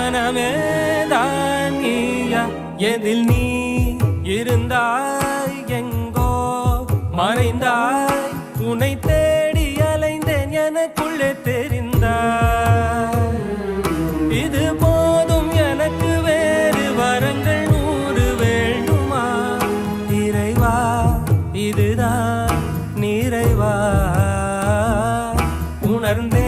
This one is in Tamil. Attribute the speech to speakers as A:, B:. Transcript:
A: மனமேதான் நீயா எதில் நீ இருந்தாய் எங்கோ மறைந்தாய் உன்னை தேடி அலைந்தேன் எனக்குள்ளே தெரிந்தாய் இது போதும் எனக்கு வேறு வரங்கள் 100 வேண்டுமா இறைவா இதுதான் நிறைவா உணர்ந்தே